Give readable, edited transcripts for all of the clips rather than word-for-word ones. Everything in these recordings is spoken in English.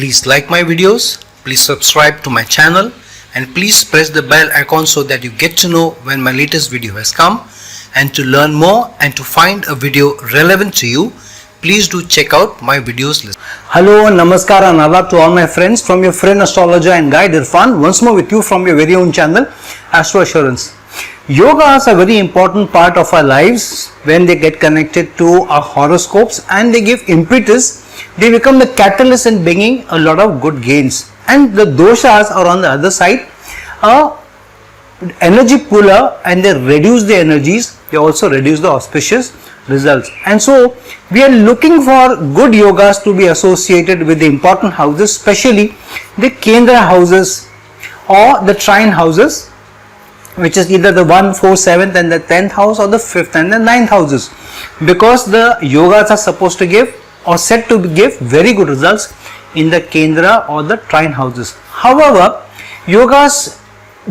Please like my videos, please subscribe to my channel, and please press the bell icon so that you get to know when my latest video has come. And to learn more and to find a video relevant to you, please do check out my videos list. Hello, namaskar and adab to all my friends from your friend astrologer and guide Irfan, once more with you from your very own channel Astro Assurance. Yoga is a very important part of our lives. When they get connected to our horoscopes and they give impetus, they become the catalyst in bringing a lot of good gains. And the doshas are on the other side, energy puller, and they reduce the energies. They also reduce the auspicious results. And so we are looking for good yogas to be associated with the important houses, especially the Kendra houses or the trine houses, which is either the 1, 4, 7th and the 10th house, or the 5th and the 9th houses, because the yogas are supposed to give or said to give very good results in the Kendra or the trine houses. However, yogas,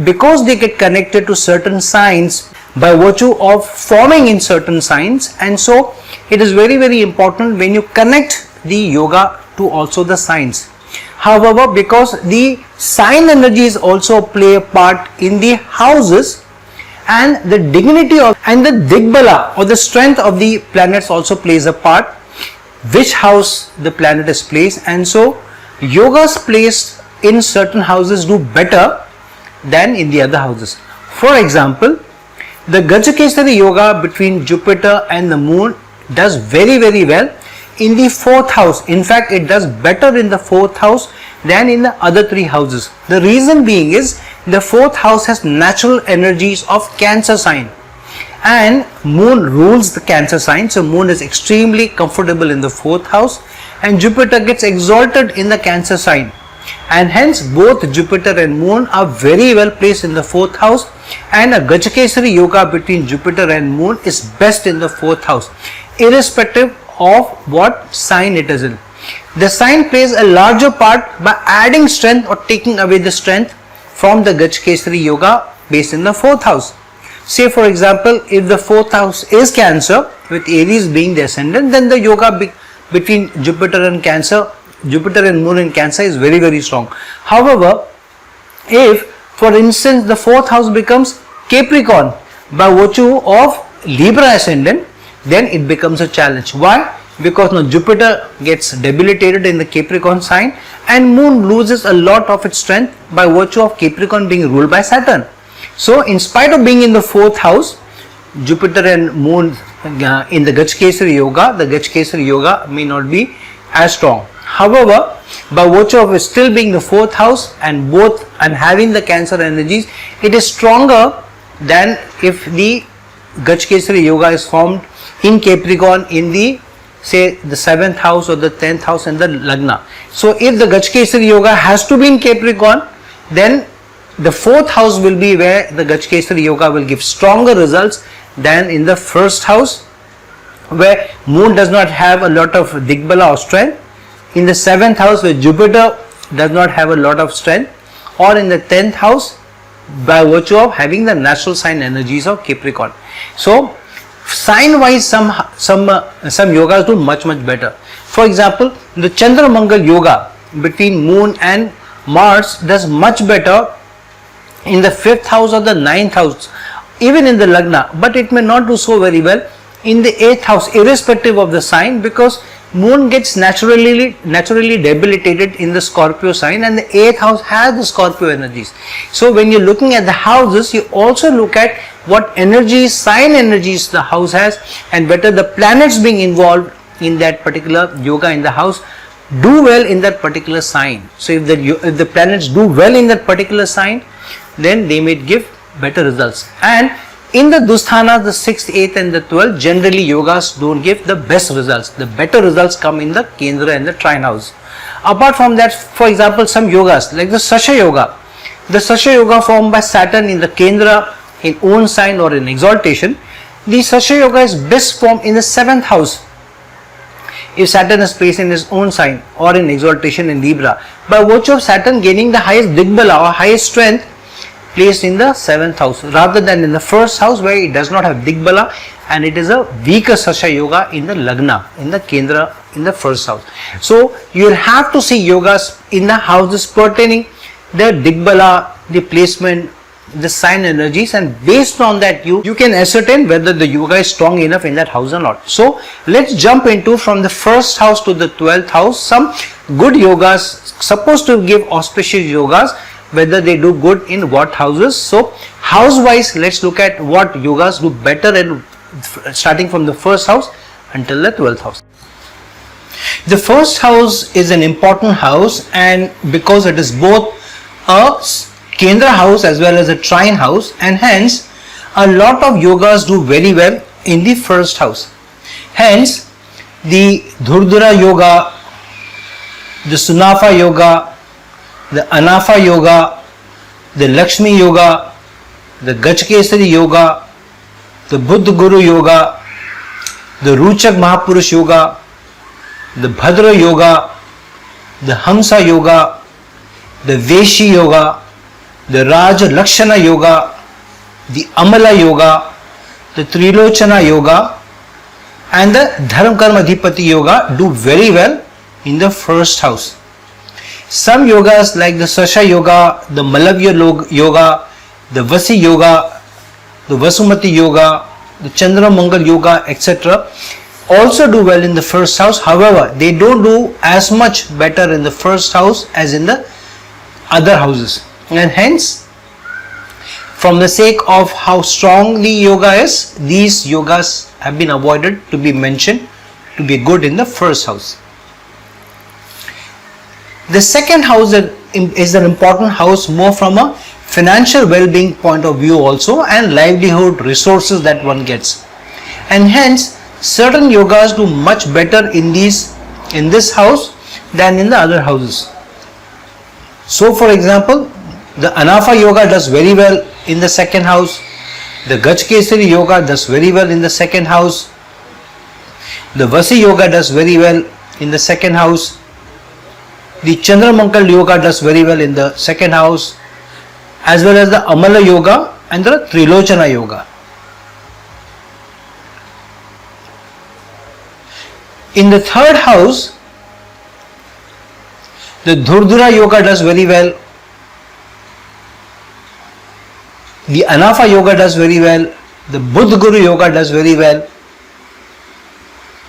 because they get connected to certain signs by virtue of forming in certain signs, and so it is very, very important when you connect the yoga to also the signs. However, because the sign energies also play a part in the houses, and the dignity of and the digbala or the strength of the planets also plays a part, which house the planet is placed, and so yogas placed in certain houses do better than in the other houses. For example, the Gajakesari yoga between Jupiter and the moon does very, very well in the 4th house. In fact, it does better in the 4th house than in the other 3 houses. The reason being is the 4th house has natural energies of Cancer sign, and moon rules the Cancer sign. So moon is extremely comfortable in the 4th house, and Jupiter gets exalted in the Cancer sign, and hence both Jupiter and moon are very well placed in the 4th house, and a Gajakesari yoga between Jupiter and moon is best in the 4th house, irrespective of what sign it is in. The sign plays a larger part by adding strength or taking away the strength from the Gajakesari yoga based in the 4th house. Say for example, if the 4th house is Cancer with Aries being the ascendant, then the yoga between Jupiter and Cancer, Jupiter and moon in Cancer is very, very strong. However, if for instance the 4th house becomes Capricorn by virtue of Libra ascendant, then it becomes a challenge. Why? Because now Jupiter gets debilitated in the Capricorn sign, and moon loses a lot of its strength by virtue of Capricorn being ruled by Saturn. So in spite of being in the 4th house, Jupiter and moon in the Gajakesari yoga may not be as strong. However, by virtue of it still being the 4th house and having the Cancer energies, it is stronger than if the Gajakesari yoga is formed in Capricorn in the, say, the 7th house or the 10th house and the Lagna. So if the Gajakesari yoga has to be in Capricorn, then the 4th house will be where the Gajakesari yoga will give stronger results than in the 1st house, where moon does not have a lot of digbala or strength, in the 7th house where Jupiter does not have a lot of strength, or in the 10th house by virtue of having the natural sign energies of Capricorn. So sign wise some yogas do much better. For example, the Chandra Mangal yoga between moon and Mars does much better in the 5th house or the 9th house, even in the Lagna, but it may not do so very well in the 8th house, irrespective of the sign, because moon gets naturally debilitated in the Scorpio sign, and the 8th house has the Scorpio energies. So when you're looking at the houses, you also look at what energies, sign energies the house has, and whether the planets being involved in that particular yoga in the house do well in that particular sign. So if the planets do well in that particular sign, then they may give better results. And in the Dusthana, the 6th, 8th and the 12th, generally yogas don't give the best results. The better results come in the Kendra and the trine house. Apart from that, for example, some yogas like the Sasha yoga. The Sasha yoga formed by Saturn in the Kendra in own sign or in exaltation. The Sasha yoga is best formed in the 7th house if Saturn is placed in his own sign or in exaltation in Libra. By virtue of Saturn gaining the highest digbala or highest strength, placed in the 7th house rather than in the first house where it does not have Digbala and it is a weaker Sasha yoga in the Lagna, in the Kendra, in the first house. So you will have to see yogas in the houses pertaining the Digbala, the placement, the sign energies, and based on that you can ascertain whether the yoga is strong enough in that house or not. So let's jump into from the first house to the 12th house some good yogas supposed to give auspicious yogas, whether they do good in what houses. So house wise, let's look at what yogas do better and starting from the first house until the 12th house. The first house is an important house, and because it is both a Kendra house as well as a trine house, and hence a lot of yogas do very well in the first house. Hence the Dhurdura yoga, the Sunafa yoga, the Anafa yoga, the Lakshmi yoga, the Gajkesari yoga, the Buddha Guru yoga, the Ruchak Mahapurush yoga, the Bhadra yoga, the Hamsa yoga, the Veshi yoga, the Raja Lakshana yoga, the Amala yoga, the Trilochana yoga, and the Dharam Karma Adhipati yoga do very well in the first house. Some yogas like the Sasha yoga, the Malavya yoga, the Vasi yoga, the Vasumati yoga, the Chandra Mangal yoga, etc. also do well in the first house. However, they don't do as much better in the first house as in the other houses, and hence from the sake of how strongly yoga is, these yogas have been avoided to be mentioned to be good in the first house. The second house is an important house more from a financial well-being point of view also, and livelihood resources that one gets, and hence certain yogas do much better in this house than in the other houses. So for example, the Anafa yoga does very well in the second house, the Gajkesari yoga does very well in the second house, the Vasi yoga does very well in the second house, the Chandramankal yoga does very well in the second house, as well as the Amala yoga and the Trilochana yoga. In the third house, the Dhurdura yoga does very well, the Anafa yoga does very well, the Buddha Guru yoga does very well,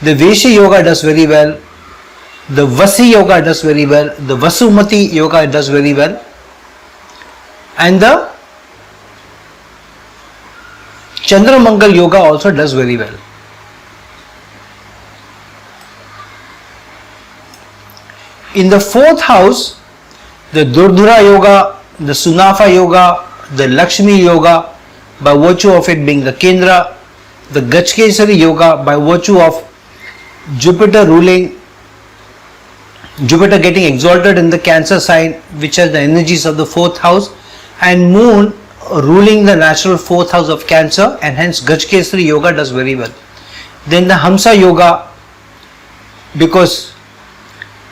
the Veshi yoga does very well, the Vasi yoga does very well, the Vasumati yoga does very well, and the Chandramangal yoga also does very well. In the fourth house, the Dhurdura yoga, the Sunafa yoga, the Lakshmi yoga, by virtue of it being the Kendra, the Gajkesari yoga by virtue of Jupiter ruling, Jupiter getting exalted in the Cancer sign, which has the energies of the fourth house, and Moon ruling the natural fourth house of Cancer, and hence Gajkesari yoga does very well. Then the Hamsa yoga, because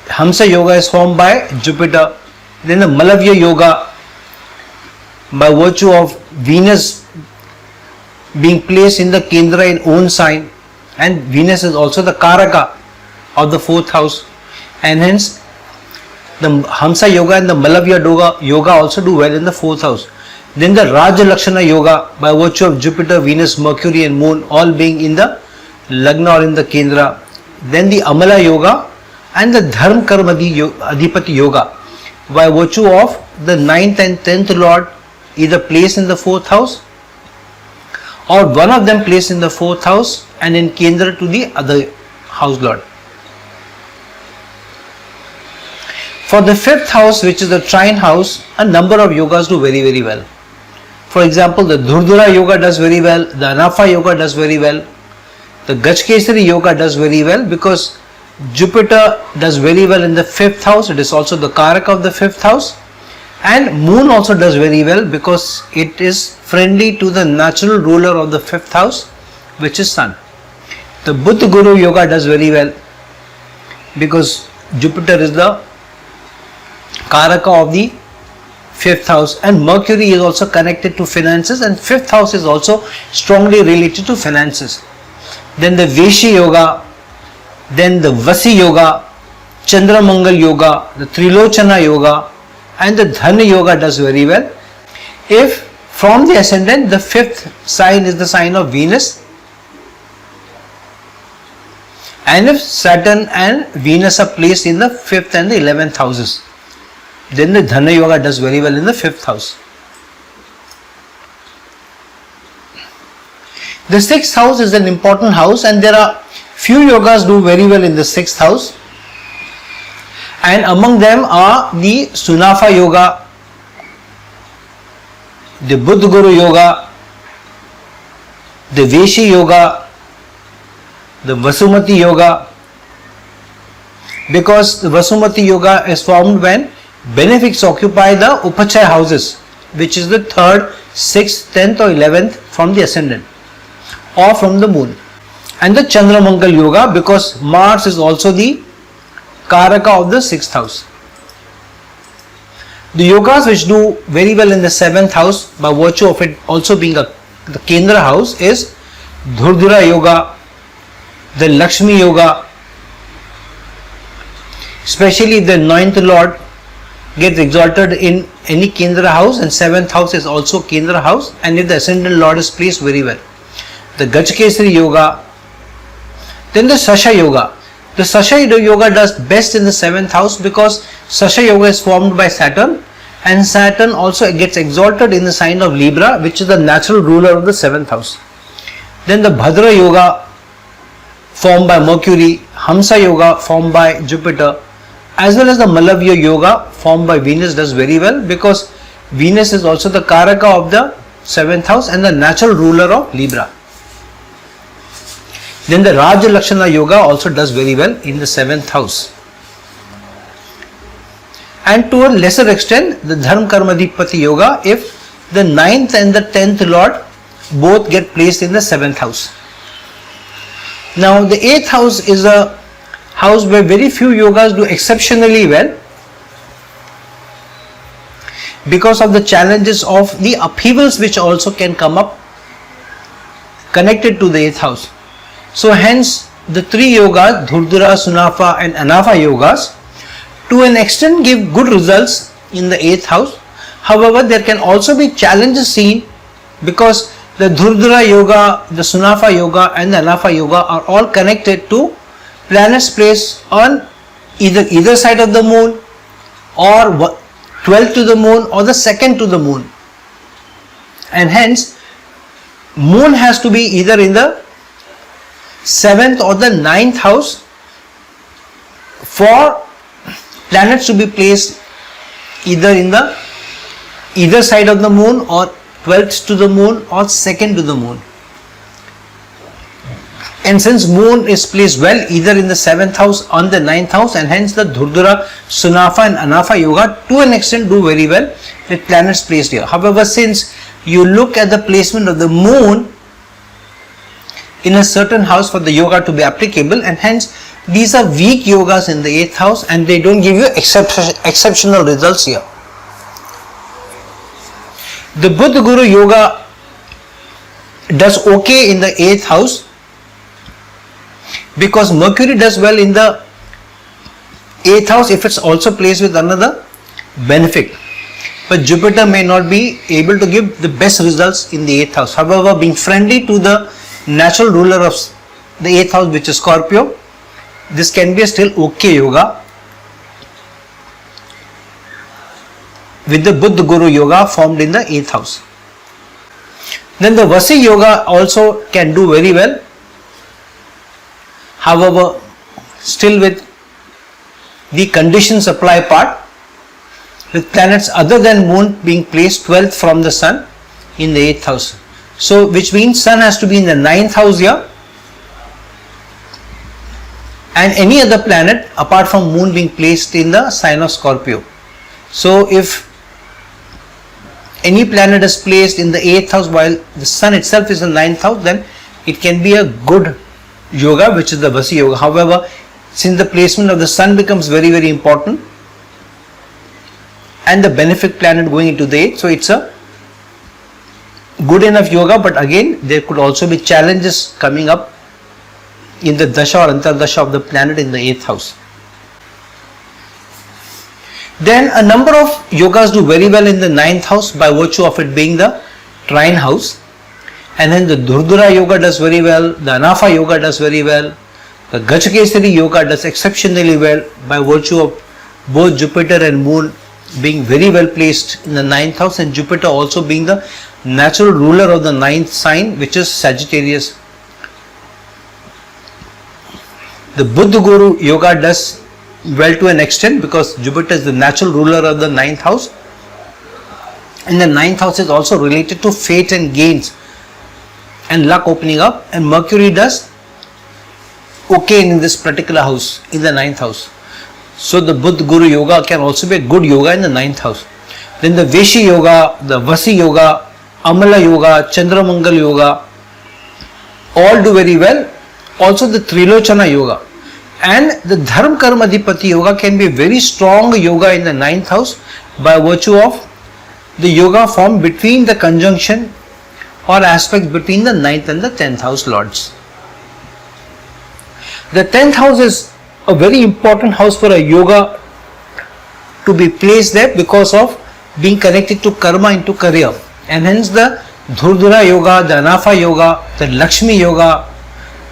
Hamsa yoga is formed by Jupiter. Then the Malavya yoga, by virtue of Venus being placed in the Kendra in own sign, and Venus is also the Karaka of the fourth house, and hence the Hamsa yoga and the Malavya yoga also do well in the fourth house. Then the Raja Lakshana yoga, by virtue of Jupiter, Venus, Mercury and Moon all being in the Lagna or in the Kendra. Then the Amala yoga and the Dharma Karma Adhipati yoga, by virtue of the 9th and 10th lord either placed in the fourth house or one of them placed in the fourth house and in Kendra to the other house lord. For the fifth house, which is the trine house, a number of yogas do very, very well. For example, the Dhurdura yoga does very well, the Anafa yoga does very well, the Gajkesari yoga does very well, because Jupiter does very well in the fifth house. It is also the Karaka of the fifth house, and Moon also does very well because it is friendly to the natural ruler of the fifth house, which is Sun. The Buddha Guru yoga does very well because Jupiter is the Karaka of the 5th house, and Mercury is also connected to finances, and 5th house is also strongly related to finances. Then the Veshi Yoga, then the Vasi Yoga, Chandra Mangal Yoga, the Trilochana Yoga, and the Dhana Yoga does very well. If from the ascendant the 5th sign is the sign of Venus, and if Saturn and Venus are placed in the 5th and the 11th houses, then the Dhana Yoga does very well in the 5th house. The 6th house is an important house, and there are few yogas do very well in the 6th house, and among them are the Sunafa Yoga, the Buddha Guru Yoga, the Veshi Yoga, the Vasumati Yoga, because the Vasumati Yoga is formed when benefics occupy the Upachaya houses, which is the 3rd, 6th, 10th or 11th from the ascendant or from the moon. And the Chandra Mangal Yoga, because Mars is also the Karaka of the 6th house. The yogas which do very well in the 7th house by virtue of it also being the Kendra house is Dhurdura Yoga, the Lakshmi Yoga, especially the 9th Lord gets exalted in any Kendra house, and 7th house is also Kendra house, and if the ascendant Lord is placed very well. The Gajkesari Yoga, then the Sasha Yoga. The Sasha Yoga does best in the 7th house because Sasha Yoga is formed by Saturn, and Saturn also gets exalted in the sign of Libra, which is the natural ruler of the 7th house. Then the Bhadra Yoga formed by Mercury, Hamsa Yoga formed by Jupiter, as well as the Malavya Yoga formed by Venus does very well because Venus is also the Karaka of the 7th house and the natural ruler of Libra. Then the Raja Lakshana Yoga also does very well in the 7th house. And to a lesser extent, the Dharma Karmadipati Yoga, if the 9th and the 10th Lord both get placed in the 7th house. Now the 8th house is a house where very few yogas do exceptionally well because of the challenges of the upheavals which also can come up connected to the 8th house. So hence the 3 yogas, Dhurdura, Sunafa and Anafa yogas, to an extent give good results in the 8th house. However, there can also be challenges seen because the Dhurdura yoga, the Sunafa yoga and the Anafa yoga are all connected to planets placed on either side of the moon, or 12th to the moon or the 2nd to the moon, and hence moon has to be either in the 7th or the 9th house for planets to be placed either in the either side of the moon, or 12th to the moon or 2nd to the moon. And since moon is placed well either in the 7th house or the 9th house, and hence the Dhurdura, Sunafa and Anafa yoga to an extent do very well with planets placed here. However, since you look at the placement of the moon in a certain house for the yoga to be applicable, and hence these are weak yogas in the 8th house and they don't give you exceptional results here. The Buddha Guru Yoga does okay in the 8th house because Mercury does well in the 8th house if it's also placed with another benefic. But Jupiter may not be able to give the best results in the 8th house. However, being friendly to the natural ruler of the 8th house, which is Scorpio, this can be a still okay yoga with the Buddha Guru Yoga formed in the 8th house. Then the Vasi Yoga also can do very well. However, still with the condition supply part, with planets other than moon being placed 12th from the sun in the 8th house. So which means sun has to be in the 9th house here, and any other planet apart from moon being placed in the sign of Scorpio. So if any planet is placed in the 8th house while the sun itself is in the 9th house, then it can be a good yoga, which is the Vasi Yoga. However, since the placement of the sun becomes very, very important, and the benefic planet going into the 8th. So it's a good enough yoga, but again there could also be challenges coming up in the dasha or antardasha of the planet in the 8th house. Then a number of yogas do very well in the 9th house by virtue of it being the trine house. And then the Dhurdura yoga does very well, the Anafa yoga does very well, the Gachakesari yoga does exceptionally well by virtue of both Jupiter and Moon being very well placed in the 9th house, and Jupiter also being the natural ruler of the 9th sign, which is Sagittarius. The Buddha Guru yoga does well to an extent because Jupiter is the natural ruler of the 9th house, and the 9th house is also related to fate and gains and luck opening up, and Mercury does okay in this particular house, in the 9th house. So the Buddha Guru yoga can also be a good yoga in the 9th house. Then the Veshi yoga, the Vasi yoga, Amala yoga, Chandramangal yoga all do very well. Also the Trilochana yoga and the Dharma Karma Adhipati yoga can be a very strong yoga in the 9th house by virtue of the yoga formed between the conjunction or aspects between the 9th and the 10th house lords. The 10th house is a very important house for a yoga to be placed there because of being connected to karma into career, and hence the Dhurdura yoga, the Anafa yoga, the Lakshmi yoga,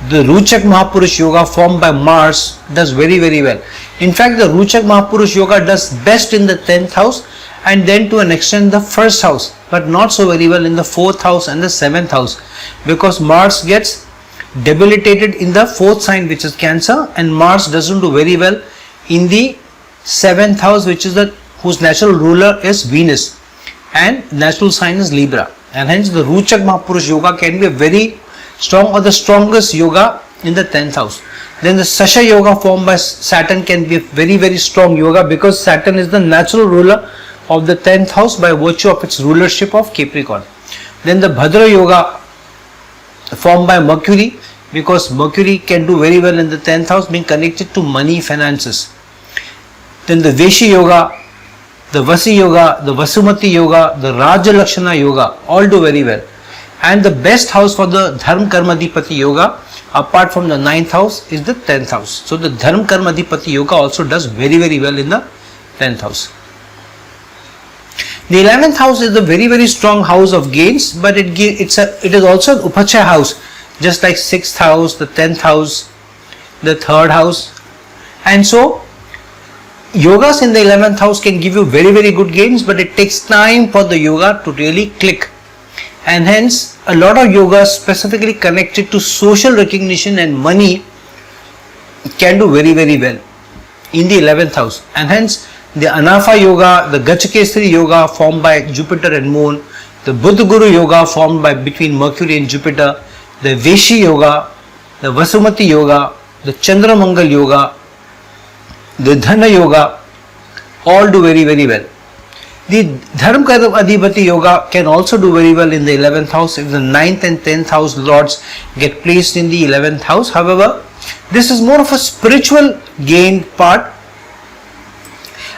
the Ruchak Mahapurush yoga formed by Mars does very well. In fact, the Ruchak Mahapurush yoga does best in the 10th house and then to an extent the 1st house, but not so very well in the 4th house and the 7th house, because Mars gets debilitated in the 4th sign, which is Cancer, and Mars doesn't do very well in the 7th house, which is the whose natural ruler is Venus and natural sign is Libra, and hence the Ruchak Mahapurush yoga can be a very strong or the strongest yoga in the 10th house. Then the Sasha yoga formed by Saturn can be a very strong yoga because Saturn is the natural ruler of the 10th house by virtue of its rulership of Capricorn. Then the Bhadra yoga formed by Mercury, because Mercury can do very well in the 10th house being connected to money, finances. Then the Veshi yoga, the Vasi yoga, the Vasumati yoga, the Raja Lakshana yoga all do very well. And the best house for the Dharma Karma Adhipati yoga apart from the 9th house is the 10th house. So the Dharma Karma Adhipati yoga also does very well in the 10th house. The 11th house is a very strong house of gains, but it is also an Upachaya house, just like 6th house, the 10th house, the 3rd house. And so yogas in the 11th house can give you very good gains, but it takes time for the yoga to really click. And hence a lot of yogas specifically connected to social recognition and money can do very well in the 11th house. And hence the Anafa yoga, the Gachakesari yoga formed by Jupiter and Moon, the Buddha Guru yoga formed by between Mercury and Jupiter, the Veshi yoga, the Vasumati yoga, the Chandramangal yoga, the Dhana yoga all do very well. The Dharma Karma Adhipati yoga can also do very well in the 11th house if the 9th and 10th house lords get placed in the 11th house. However, this is more of a spiritual gain part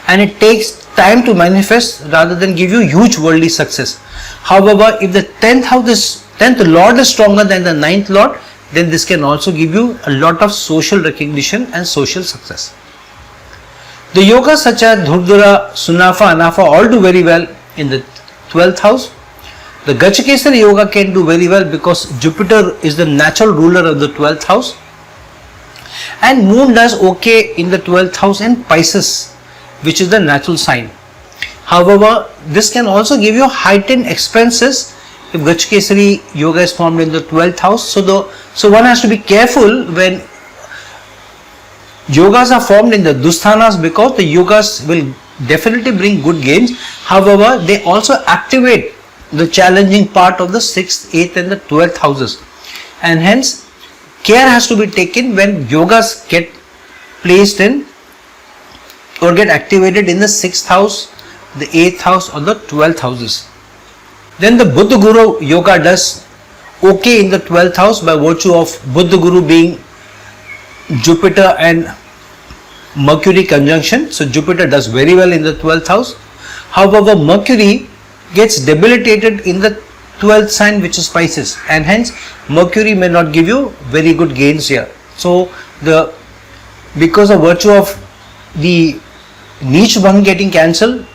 and it takes time to manifest rather than give you huge worldly success. However, if the 10th lord is stronger than the 9th lord, then this can also give you a lot of social recognition and social success. The yogas such as Dhurdura, Sunafa, Anafa all do very well in the 12th house. The Gachakesari yoga can do very well because Jupiter is the natural ruler of the 12th house, and Moon does okay in the 12th house and Pisces, which is the natural sign. However, this can also give you heightened expenses if Gachakesari yoga is formed in the 12th house. So one has to be careful when yogas are formed in the Dusthanas, because the yogas will definitely bring good gains. However, they also activate the challenging part of the 6th, 8th and the 12th houses, and hence care has to be taken when yogas get placed in or get activated in the 6th house, the 8th house or the 12th houses. Then the Buddha Guru yoga does okay in the 12th house by virtue of Buddha Guru being Jupiter and Mercury conjunction. So Jupiter does very well in the 12th house. However, Mercury gets debilitated in the 12th sign, which is Pisces, and hence Mercury may not give you very good gains here. So because of virtue of the niche bhang getting cancelled,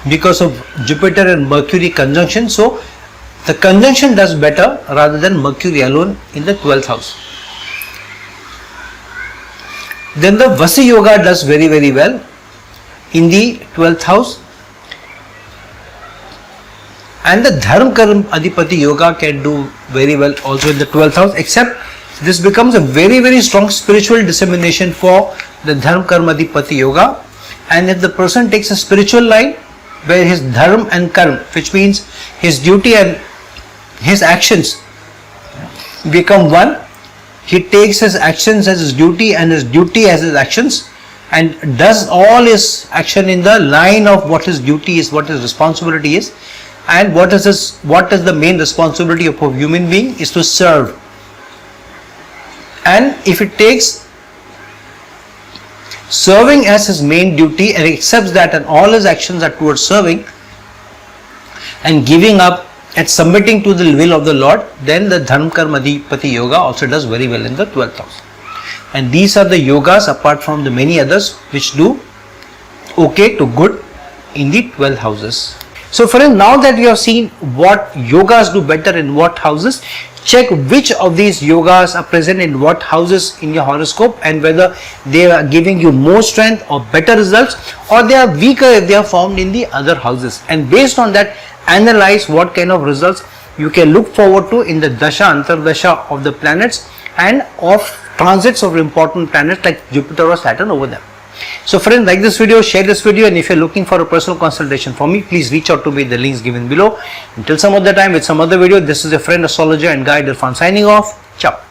because of Jupiter and Mercury conjunction, so the conjunction does better rather than Mercury alone in the 12th house. Then the Vasi Yoga does very well in the 12th house, and the Dharma Karma Adhipati Yoga can do very well also in the 12th house, except this becomes a very strong spiritual dissemination for the Dharma Karma Adhipati Yoga. And if the person takes a spiritual line where his dharma and karma, which means his duty and his actions become one, he takes his actions as his duty and his duty as his actions, and does all his action in the line of what his duty is, what his responsibility is, and what is the main responsibility of a human being is to serve. And if it takes serving as his main duty and accepts that, and all his actions are towards serving and giving up and submitting to the will of the Lord, then the Dharma Karma Adhipati Yoga also does very well in the 12th house. And these are the yogas apart from the many others which do okay to good in the 12 houses. So friends, now that you have seen what yogas do better in what houses, check which of these yogas are present in what houses in your horoscope, and whether they are giving you more strength or better results, or they are weaker if they are formed in the other houses. And based on that, analyze what kind of results you can look forward to in the dasha antardasha of the planets and of transits of important planets like Jupiter or Saturn over them. So friends, like this video, share this video, and if you are looking for a personal consultation from me, please reach out to me, the links given below. Until some other time with some other video, this is your friend astrologer and guide Irfan signing off. Ciao.